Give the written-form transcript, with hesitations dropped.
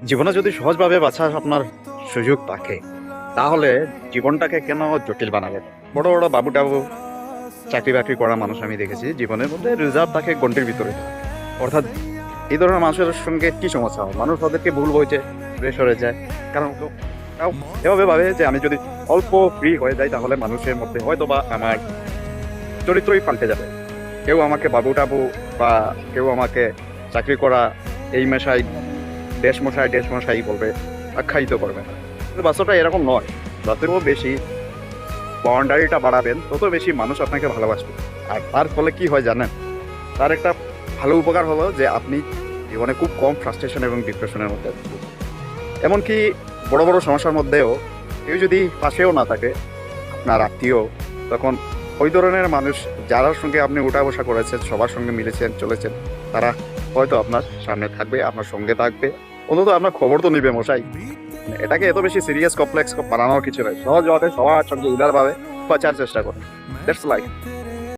জীবনে যদি সহজভাবে বাঁচার আপনার সুযোগ থাকে, তাহলে জীবনটাকে কেন জটিল বানাবেন? বড় বড় বাবু টাবু চাকরি বাকরি করা মানুষ আমি দেখেছি জীবনের মধ্যে রিজার্ভ থাকে গন্ডির ভিতরে। অর্থাৎ এই ধরনের মানুষের সঙ্গে কি সমস্যা হয়, মানুষ ওদেরকে ভুল বইছে, প্রেশরে যায়। কারণ তাও এভাবে ভাবে যে আমি যদি অল্প ফ্রি হয়ে যাই তাহলে মানুষের মধ্যে হয়তো বা আমার চরিত্রই পাল্টে যাবে। কেউ আমাকে বাবু টাবু বা কেউ আমাকে চাকরি করা এই মেশাই দেশ মশাই বলবে, আখ্যায়িত করবে না। কিন্তু বাস্তবটা এরকম নয়। যতও বেশি বাউন্ডারিটা বাড়াবেন তত বেশি মানুষ আপনাকে ভালোবাসবে। আর তার ফলে কি হয় জানেন? তার একটা ভালো উপকার হলো যে আপনি জীবনে খুব কম ফ্রাস্ট্রেশন এবং ডিপ্রেশনের মধ্যে থাকবেন। এমনকি বড় বড় সমস্যার মধ্যেও কেউ যদি পাশেও না থাকে, আপনার আত্মীয়, তখন ওই ধরনের মানুষ যার সঙ্গে আপনি উঠা বসা করেছেন, সবার সঙ্গে মিলেছেন চলেছেন, তারা হয়তো আপনার সামনে থাকবে, আপনার সঙ্গে থাকবে, অন্তত আপনার খবর তো নিবে মশাই। এটাকে এত বেশি সিরিয়াস কমপ্লেক্স বানানোর কিছু নয়। সহজভাবে সবার সঙ্গে উদারভাবে বাঁচার চেষ্টা করুন। That's life.